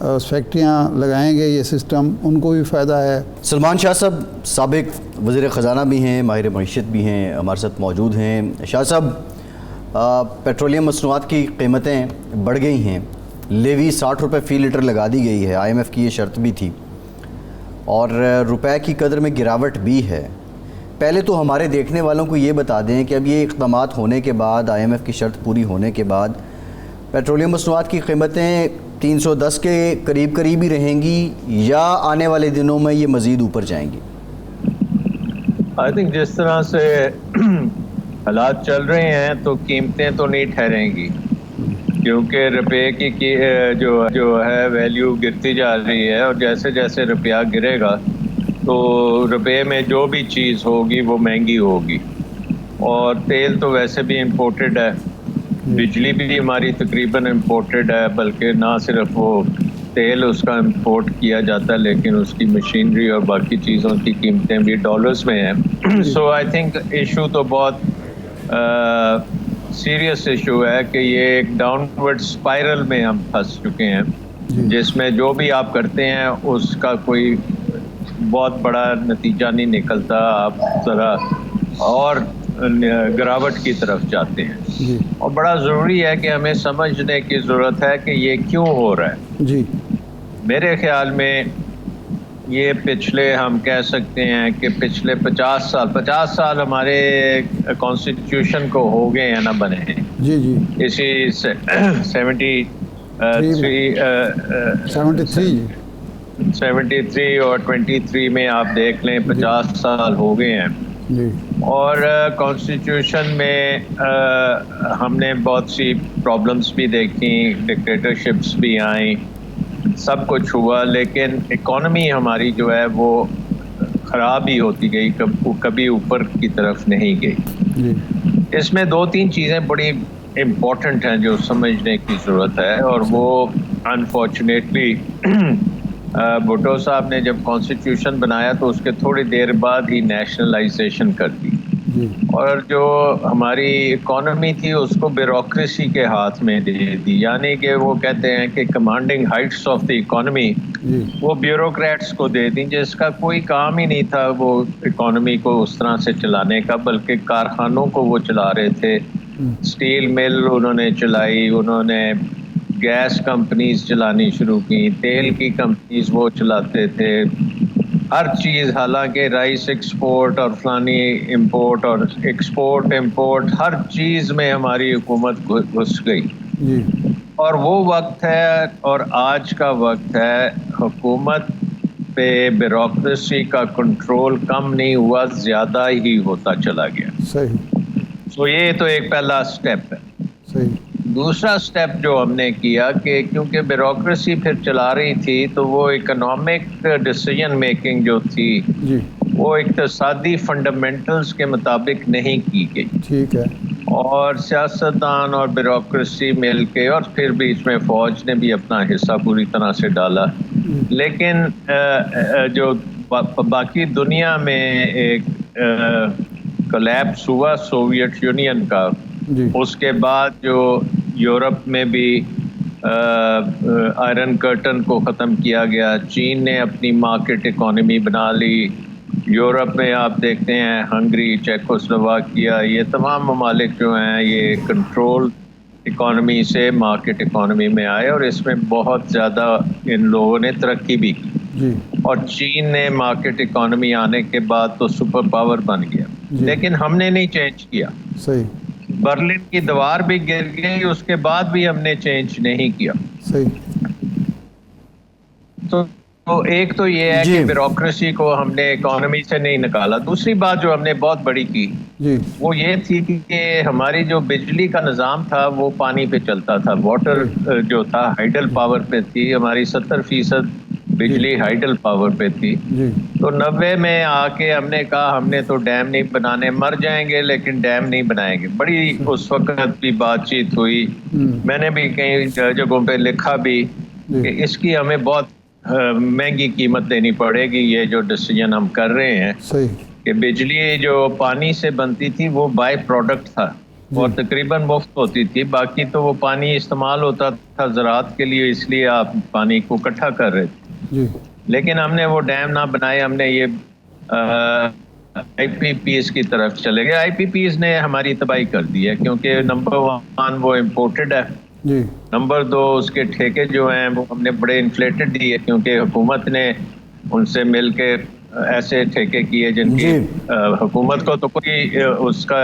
फैक्ट्रियाँ लगाएंगे ये सिस्टम उनको भी फ़ायदा है। सलमान शाह साहब साबिक वज़ीर ख़जाना भी हैं, माहिर मईशत भी हैं, हमारे साथ मौजूद हैं। शाह साहब, पेट्रोलियम मसनूआत की कीमतें बढ़ गई हैं, लेवी 60 रुपये फ़ी लीटर लगा दी गई है, IMF की ये शर्त भी थी, और रुपए की कदर में गिरावट भी है। पहले तो हमारे देखने वालों को ये बता दें कि अब ये इक़दामात होने के बाद, IMF की शर्त पूरी होने के बाद पेट्रोलियम मसनूआत की कीमतें 310 के करीब ही रहेंगी या आने वाले दिनों में ये मज़ीद ऊपर जाएंगी? आई थिंक जिस तरह से हालात चल रहे हैं तो कीमतें तो नहीं ठहरेंगी, क्योंकि रुपये की जो है वैल्यू गिरती जा रही है, और जैसे जैसे रुपया गिरेगा तो रुपये में जो भी चीज़ होगी वो महंगी होगी। और तेल तो वैसे भी इम्पोर्टेड है, बिजली भी हमारी तकरीबन इम्पोर्टेड है, बल्कि ना सिर्फ वो तेल उसका इंपोर्ट किया जाता है लेकिन उसकी मशीनरी और बाकी चीज़ों की कीमतें भी डॉलर्स में हैं। सो आई थिंक इशू तो बहुत सीरियस इशू है कि ये एक डाउनवर्ड स्पाइरल में हम फंस चुके हैं, जिसमें जो भी आप करते हैं उसका कोई बहुत बड़ा नतीजा नहीं निकलता, आप ज़रा और गिरावट की तरफ जाते हैं। और बड़ा ज़रूरी है कि हमें समझने की ज़रूरत है कि ये क्यों हो रहा है जी। मेरे ख्याल में ये पिछले, हम कह सकते हैं कि पिछले 50 साल हमारे कॉन्स्टिट्यूशन को हो गए हैं ना बने हैं जी जी। इसी 73 और 23 में आप देख लें 50 साल हो गए हैं जी। और कॉन्स्टिट्यूशन में हमने बहुत सी प्रॉब्लम्स भी देखी, डिक्टेटरशिप्स भी आई, सब कुछ हुआ, लेकिन इकॉनमी हमारी जो है वो ख़राब ही होती गई, कभी ऊपर की तरफ नहीं गई। इसमें 2-3 चीज़ें बड़ी इम्पोर्टेंट हैं जो समझने की ज़रूरत है, और वो अनफॉर्चुनेटली भुट्टो साहब ने जब कॉन्स्टिट्यूशन बनाया तो उसके थोड़ी देर बाद ही नेशनलाइजेशन कर दी, और जो हमारी इकॉनमी थी उसको ब्यूरोक्रेसी के हाथ में दे दी। यानी कि वो कहते हैं कि commanding Heights of the economy वो ब्यूरोक्रेट्स को दे दी, जिसका कोई काम ही नहीं था वो इकॉनमी को उस तरह से चलाने का, बल्कि कारखानों को वो चला रहे थे। स्टील मिल उन्होंने चलाई, उन्होंने गैस कंपनीज चलानी शुरू की, तेल की कंपनीज वो चलाते थे, हर चीज़, हालांकि राइस एक्सपोर्ट और फलानी इंपोर्ट और एक्सपोर्ट इंपोर्ट हर चीज़ में हमारी हुकूमत घुस गई। और वो वक्त है और आज का वक्त है, हुकूमत पे ब्यूरोक्रेसी का कंट्रोल कम नहीं हुआ, ज़्यादा ही होता चला गया। सही। तो ये तो एक पहला स्टेप है। सही। दूसरा स्टेप जो हमने किया कि क्योंकि ब्यूरोक्रेसी फिर चला रही थी तो वो इकोनॉमिक डिसीजन मेकिंग जो थी जी। वो इक़्तिसादी फंडामेंटल्स के मुताबिक नहीं की गई। ठीक है। और सियासतदान और ब्यूरोक्रेसी मिल के, और फिर बीच में फ़ौज ने भी अपना हिस्सा पूरी तरह से डाला, लेकिन जो बाकी दुनिया में एक कोलैप्स हुआ सोवियत यूनियन का, उसके बाद जो यूरोप में भी आयरन कर्टन को ख़त्म किया गया, चीन ने अपनी मार्केट इकोनॉमी बना ली, यूरोप में आप देखते हैं हंगरी, चेकोस्लोवाकिया, ये तमाम ममालिक जो हैं ये कंट्रोल इकोनॉमी से मार्केट इकोनॉमी में आए और इसमें बहुत ज़्यादा इन लोगों ने तरक्की भी की जी। और चीन ने मार्केट इकोनॉमी आने के बाद तो सुपर पावर बन गया, लेकिन हमने नहीं चेंज किया। सही। बर्लिन की दीवार भी गिर गई, उसके बाद भी हमने चेंज नहीं किया। सही। तो एक तो ये है कि ब्यूरोक्रेसी को हमने इकोनॉमी से नहीं निकाला। दूसरी बात जो हमने बहुत बड़ी की जी। वो ये थी कि हमारी जो बिजली का निज़ाम था वो पानी पे चलता था, वाटर जो था हाइडल पावर पे थी, हमारी 70% बिजली हाइडल पावर पे थी। जी। तो 90 में आके हमने कहा हमने तो डैम नहीं बनाने, मर जाएंगे लेकिन डैम नहीं बनाएंगे। बड़ी उस वक्त भी बातचीत हुई, मैंने भी कई जगहों पे लिखा भी कि इसकी हमें बहुत महंगी कीमत देनी पड़ेगी, ये जो डिसीजन हम कर रहे हैं। सही। कि बिजली जो पानी से बनती थी वो बाय प्रोडक्ट था और तकरीबन मुफ्त होती थी, बाकी तो वो पानी इस्तेमाल होता था ज़राअत के लिए, इसलिए आप पानी को इकट्ठा कर रहे थे जी। लेकिन हमने वो डैम ना बनाए, हमने ये IPPs की तरफ चले गए। IPPs ने हमारी तबाही कर दी है क्योंकि नंबर 1 वो इम्पोर्टेड है जी। नंबर 2 उसके ठेके जो हैं वो हमने बड़े इन्फ्लेटेड दिए क्योंकि हुकूमत ने उनसे मिल के ऐसे ठेके किए जिनकी हुकूमत को तो कोई उसका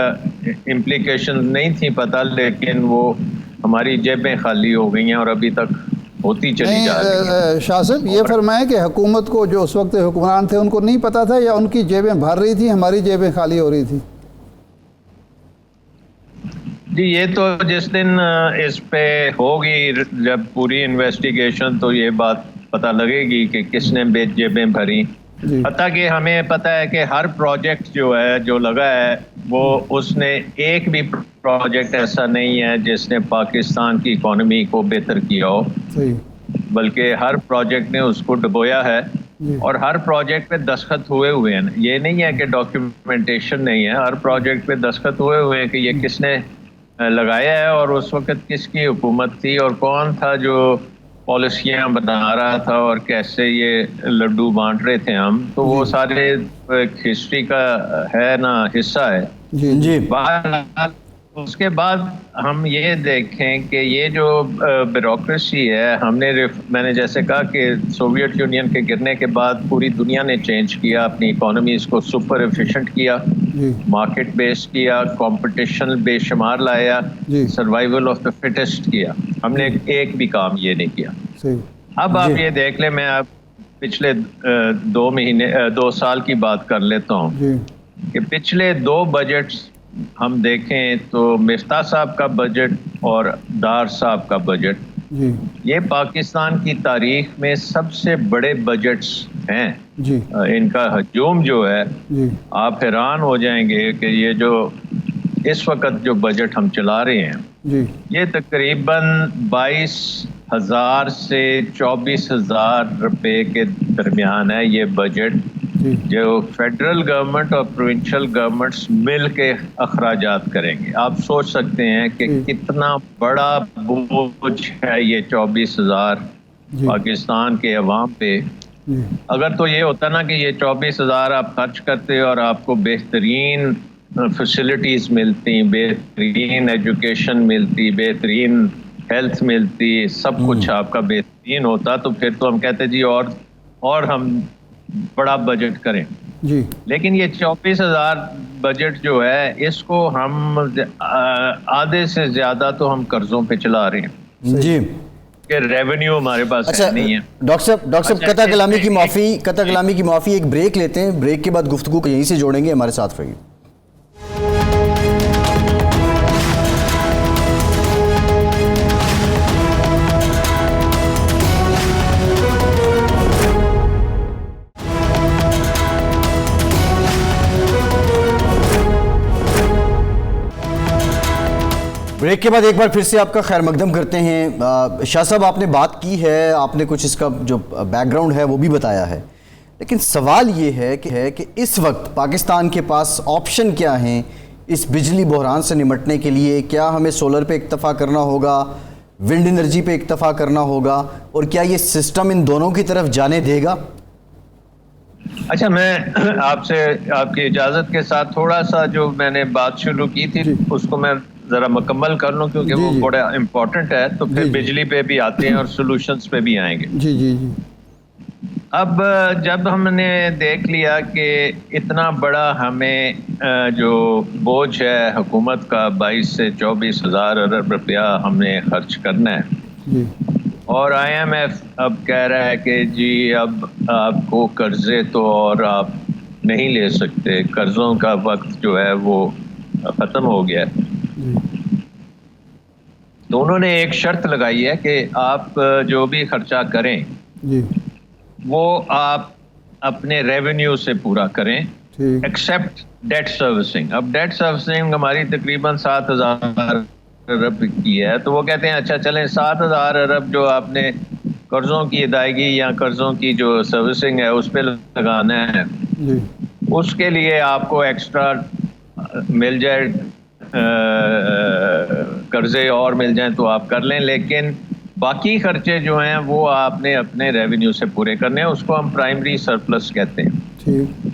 इम्प्लीकेशन नहीं थी पता, लेकिन वो हमारी जेबें खाली हो गई हैं और अभी तक होती चली जा रही है। शाह साहब ये फरमाएं कि हुकूमत को जो उस वक्त हुक्मरान थे उनको नहीं पता था या उनकी जेबें भर रही थी, हमारी जेबें खाली हो रही थी? जी ये तो जिस दिन इस पे होगी जब पूरी इन्वेस्टिगेशन तो ये बात पता लगेगी कि किसने जेबें भरी। पता कि हमें पता है कि हर प्रोजेक्ट जो है जो लगा है वो उसने एक भी प्रोजेक्ट ऐसा नहीं है जिसने पाकिस्तान की इकोनॉमी को बेहतर किया हो, बल्कि हर प्रोजेक्ट ने उसको डुबोया है और हर प्रोजेक्ट पे दस्तखत हुए हैं। ये नहीं है कि डॉक्यूमेंटेशन नहीं है, हर प्रोजेक्ट पे दस्तखत हुए हैं कि ये किसने लगाया है और उस वक्त किसकी हुकूमत थी और कौन था जो पॉलिसियाँ बना रहा था और कैसे ये लड्डू बांट रहे थे हम, तो वो सारे हिस्ट्री का है ना हिस्सा है। जी। उसके बाद हम ये देखें कि ये जो ब्यूरोक्रेसी है मैंने जैसे कहा कि सोवियत यूनियन के गिरने के बाद पूरी दुनिया ने चेंज किया, अपनी इकोनॉमी इसको सुपर एफिशिएंट किया, मार्केट बेस्ड किया, कंपटीशन बेशुमार लाया, सर्वाइवल ऑफ द फिटेस्ट किया। हमने एक भी काम ये नहीं किया। अब आप ये देख लें, मैं आप पिछले 2 साल की बात कर लेता हूँ कि पिछले 2 बजट्स हम देखें तो मिफ्ता साहब का बजट और डार साहब का बजट, ये पाकिस्तान की तारीख में सबसे बड़े बजट्स हैं। इनका हजूम जो है आप हैरान हो जाएंगे कि ये जो इस वक्त जो बजट हम चला रहे हैं ये तकरीबन 22,000 से 24,000 रुपए के दरमियान है। ये बजट जो फेडरल गवर्नमेंट और प्रोविंशियल गवर्नमेंट्स मिल के अखराजात करेंगे। आप सोच सकते हैं कि कितना बड़ा बोझ है ये 24,000 पाकिस्तान के अवाम पे। अगर तो ये होता ना कि ये 24,000 आप खर्च करते और आपको बेहतरीन फैसिलिटीज़ मिलती, बेहतरीन एजुकेशन मिलती, बेहतरीन हेल्थ मिलती, सब कुछ आपका बेहतरीन होता, तो फिर तो हम कहते जी और हम बड़ा बजट करें। लेकिन ये 24,000 बजट जो है इसको हम आधे से ज्यादा तो हम कर्जों पे चला रहे हैं जी, कि रेवेन्यू हमारे पास नहीं है। डॉक्टर साहब कता कलामी की माफ़ी एक ब्रेक लेते हैं, ब्रेक के बाद गुफ्तगू को यहीं से जोड़ेंगे, हमारे साथ रहिए। ब्रेक के बाद एक बार फिर से आपका खैर मकदम करते हैं। शाह साहब आपने बात की है, आपने कुछ इसका जो बैकग्राउंड है वो भी बताया है, लेकिन सवाल ये है कि इस वक्त पाकिस्तान के पास ऑप्शन क्या हैं इस बिजली बहरान से निमटने के लिए? क्या हमें सोलर पे इक्तफा करना होगा विंड एनर्जी पे इक्तफा करना होगा, और क्या ये सिस्टम इन दोनों की तरफ जाने देगा? अच्छा, मैं आपसे आपकी इजाजत के साथ थोड़ा सा जो मैंने बात शुरू की थी उसको मैं जरा मुकम्मल कर लूं, क्योंकि वो बड़ा इम्पोर्टेंट है, तो फिर बिजली पे भी आते हैं और सॉल्यूशंस पे भी आएंगे। जी जी जी। अब जब हमने देख लिया कि इतना बड़ा हमें जो बोझ है हुकूमत का 22 से 24 हज़ार अरब रुपया हमने खर्च करना है जी। और IMF अब कह रहा है कि जी अब आपको कर्जे तो और आप नहीं ले सकते, कर्जों का वक्त जो है वो ख़त्म हो गया है, तो उन्होंने एक शर्त लगाई है कि आप जो भी खर्चा करें जी वो आप अपने रेवेन्यू से पूरा करें, एक्सेप्ट डेट सर्विसिंग। अब डेट सर्विसिंग हमारी तकरीबन 7,000 अरब की है, तो वो कहते हैं अच्छा चलें 7,000 अरब जो आपने कर्जों की अदायगी या कर्जों की जो सर्विसिंग है उस पर लगाना है जी। उसके लिए आपको एक्स्ट्रा मिल जाए, कर्जे और मिल जाएं तो आप कर लें, लेकिन बाकी खर्चे जो हैं वो आपने अपने रेवेन्यू से पूरे करने हैं, उसको हम प्राइमरी सरप्लस कहते हैं। ठीक।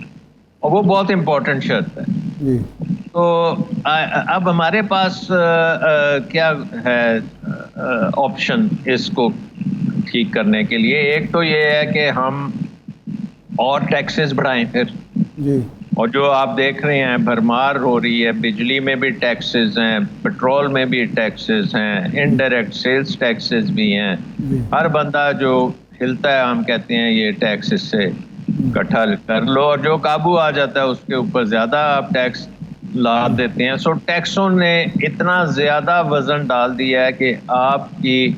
और वो बहुत इम्पोर्टेंट शर्त है जी। तो अब हमारे पास क्या है ऑप्शन इसको ठीक करने के लिए? एक तो ये है कि हम और टैक्सेस बढ़ाएं फिर जी। और जो आप देख रहे हैं भरमार हो रही है, बिजली में भी टैक्सेस हैं, पेट्रोल में भी टैक्सेस हैं, इनडायरेक्ट सेल्स टैक्सेस भी हैं, हर बंदा जो हिलता है हम कहते हैं ये टैक्स इससे इकट्ठा कर लो, और जो काबू आ जाता है उसके ऊपर ज़्यादा आप टैक्स ला देते हैं। सो टैक्सों ने इतना ज़्यादा वज़न डाल दिया है कि आपकी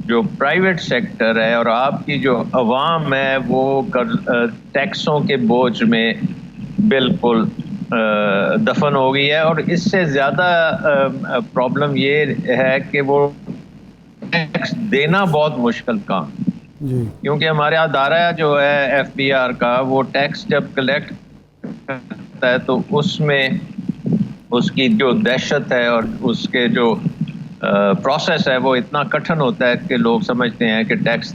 जो प्राइवेट सेक्टर है और आपकी जो अवाम है वो टैक्सों के बोझ में बिल्कुल दफन हो गई है। और इससे ज़्यादा प्रॉब्लम ये है कि वो टैक्स देना बहुत मुश्किल काम, क्योंकि हमारे यहाँ दायरा जो है FBR का, वो टैक्स जब कलेक्ट करता है तो उसमें उसकी जो दहशत है और उसके जो प्रोसेस है वो इतना कठिन होता है कि लोग समझते हैं कि टैक्स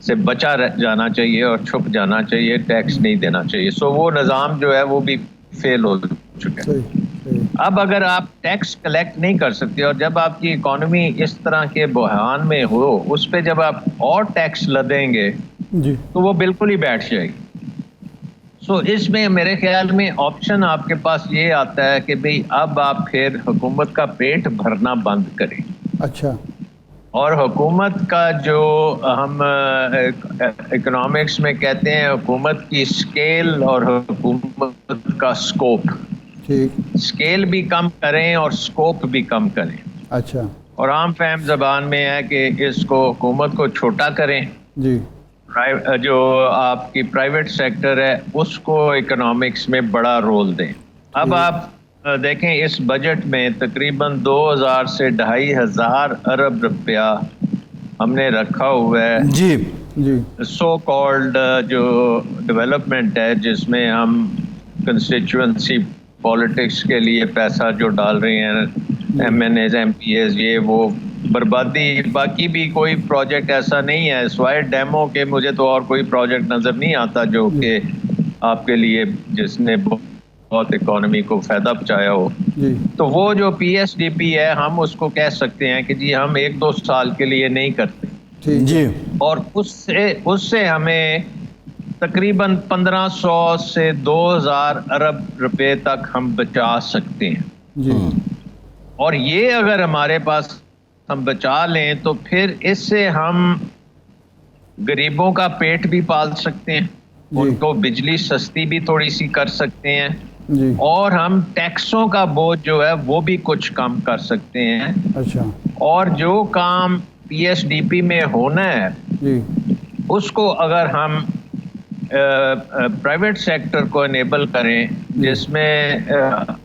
से बचा जाना चाहिए और छुप जाना चाहिए, टैक्स नहीं देना चाहिए। सो वो निज़ाम जो है वो भी फेल हो चुका है। अब अगर आप टैक्स कलेक्ट नहीं कर सकते और जब आपकी इकोनॉमी इस तरह के बहरान में हो, उस पर जब आप और टैक्स लदेंगे तो वो बिल्कुल ही बैठ जाएगी। सो इसमें मेरे ख्याल में ऑप्शन आपके पास ये आता है कि भाई अब आप फिर हुकूमत का पेट भरना बंद करें। अच्छा। और हुकूमत का जो हम इकोनॉमिक्स में कहते हैं हुकूमत की स्केल और हुकूमत का स्कोप, स्केल भी कम करें और स्कोप भी कम करें। अच्छा। और आम फहम ज़बान में है कि इसको हुकूमत को छोटा करें जी, जो आपकी प्राइवेट सेक्टर है उसको इकोनॉमिक्स में बड़ा रोल दें। अब आप देखें इस बजट में तकरीबन 2000 से 2500 अरब रुपया हमने रखा हुआ है जी जी। सो कॉल्ड जो डेवलपमेंट है, जिसमें हम कंस्टिट्यूएंसी पॉलिटिक्स के लिए पैसा जो डाल रहे हैं, MNAs MPAs, ये वो बर्बादी। बाकी भी कोई प्रोजेक्ट ऐसा नहीं है सिवाय डेमो के, मुझे तो और कोई प्रोजेक्ट नज़र नहीं आता जो कि आपके लिए जिसने बहुत इकोनॉमी को फ़ायदा पहुँचाया हो। तो वो जो PSDP है हम उसको कह सकते हैं कि जी हम 1-2 साल के लिए नहीं करते जी, और उससे हमें तकरीबन 1500 से 2000 अरब रुपए तक हम बचा सकते हैं जी। और ये अगर हमारे पास हम बचा लें तो फिर इससे हम गरीबों का पेट भी पाल सकते हैं, उनको बिजली सस्ती भी थोड़ी सी कर सकते हैं जी। और हम टैक्सों का बोझ जो है वो भी कुछ कम कर सकते हैं। अच्छा। और जो काम PSDP में होना है जी, उसको अगर हम प्राइवेट सेक्टर को इनेबल करें, जिसमें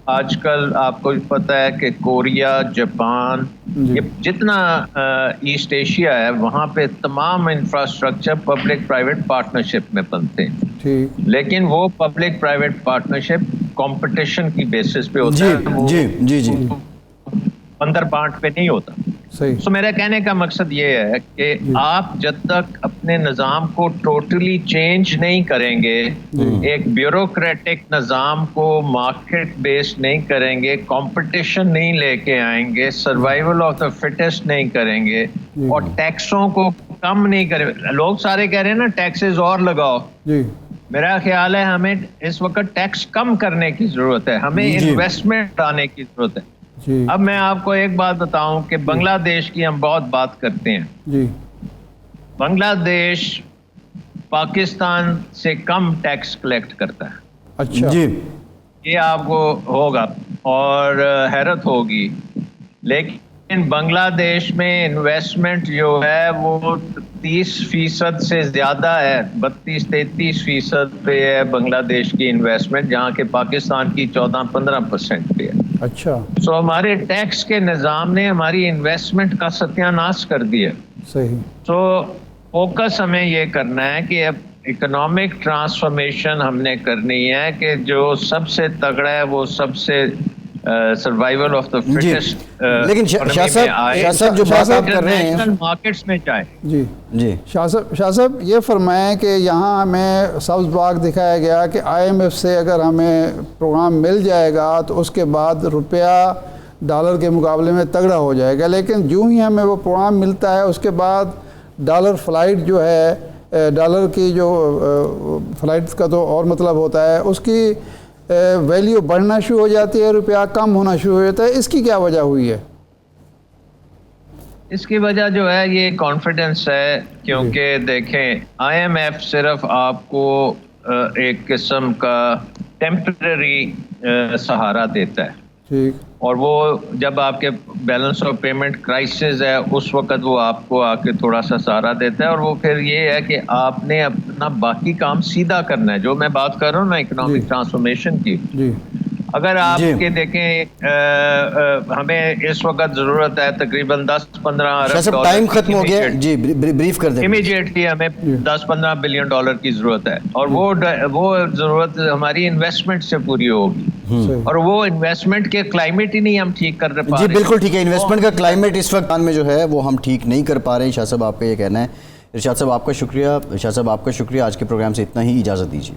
आजकल आपको पता है कि कोरिया, जापान, ये जितना ईस्ट एशिया है वहाँ पे तमाम इंफ्रास्ट्रक्चर पब्लिक प्राइवेट पार्टनरशिप में बनते हैं। ठीक। लेकिन वो पब्लिक प्राइवेट पार्टनरशिप कंपटीशन की बेसिस पे होता है, जी जी जी जी, अंदर बांट पे नहीं होता। सही। तो मेरा कहने का मकसद ये है कि आप जब तक अपने निज़ाम को टोटली चेंज नहीं करेंगे, एक ब्यूरोक्रेटिक निज़ाम को मार्केट बेस्ड नहीं करेंगे, कंपटीशन नहीं लेके आएंगे, सर्वाइवल ऑफ द फिटेस्ट नहीं करेंगे और टैक्सों को कम नहीं करेंगे। लोग सारे कह रहे हैं ना टैक्सेस और लगाओ जी। मेरा ख्याल है हमें इस वक्त टैक्स कम करने की जरूरत है, हमें इन्वेस्टमेंट लाने की जरूरत है जी। अब मैं आपको एक बात बताऊं कि बांग्लादेश की हम बहुत बात करते हैं जी। बांग्लादेश पाकिस्तान से कम टैक्स कलेक्ट करता है। अच्छा जी। ये आपको होगा और हैरत होगी, लेकिन बांग्लादेश में इन्वेस्टमेंट जो है वो 30% से ज्यादा है, 32-33% पे है बांग्लादेश की इन्वेस्टमेंट, जहाँ के पाकिस्तान की 14-15% पे है। अच्छा। सो हमारे टैक्स के निज़ाम ने हमारी इन्वेस्टमेंट का सत्यानाश कर दिया। सही। तो फोकस हमें ये करना है कि अब इकोनॉमिक ट्रांसफॉर्मेशन हमने करनी है कि जो सबसे तगड़ा है वो सबसे सर्वाइवल ऑफ द फिटेस्ट। लेकिन शाह साहब जो बात आप कर रहे हैं मार्केट्स में जाए। जी जी। शाह साहब ये फरमाएं कि यहाँ हमें सब्ज़ बाग दिखाया गया कि IMF से अगर हमें प्रोग्राम मिल जाएगा तो उसके बाद रुपया डॉलर के मुकाबले में तगड़ा हो जाएगा, लेकिन जो ही हमें वो प्रोग्राम मिलता है उसके बाद डॉलर फ्लाइट जो है, डॉलर की जो फ्लाइट का तो और मतलब होता है, उसकी वैल्यू बढ़ना शुरू हो जाती है, रुपया कम होना शुरू हो जाता है। इसकी क्या वजह हुई है? इसकी वजह जो है ये कॉन्फिडेंस है, क्योंकि देखें IMF सिर्फ आपको एक किस्म का टेम्पररी सहारा देता है। ठीक। और वो जब आपके बैलेंस ऑफ पेमेंट क्राइसिस है उस वक्त वो आपको आके थोड़ा सा सहारा देता है, और वो फिर ये है कि आपने अपना बाकी काम सीधा करना है। जो मैं बात कर रहा हूँ ना इकोनॉमिक ट्रांसफॉर्मेशन की, जी। अगर आप के देखें हमें इस वक्त जरूरत है तकरीबन 10-15 अरब डॉलर। टाइम खत्म हो गया जी, ब्रीफ कर दें। इमीडिएटली हमें 10-15 बिलियन डॉलर की जरूरत है, और वो जरूरत हमारी इन्वेस्टमेंट से पूरी होगी, और वो इन्वेस्टमेंट के क्लाइमेट ही नहीं हम ठीक कर पा रहे। जी बिल्कुल ठीक है, इन्वेस्टमेंट का क्लाइमेट इस वक्त में जो है वो हम ठीक नहीं कर पा रहे हैं। शाह साहब आपका ये कहना है। इरशाद साहब आपका शुक्रिया। इरशाद साहब आपका शुक्रिया। आज के प्रोग्राम से इतना ही, इजाज़त दीजिए।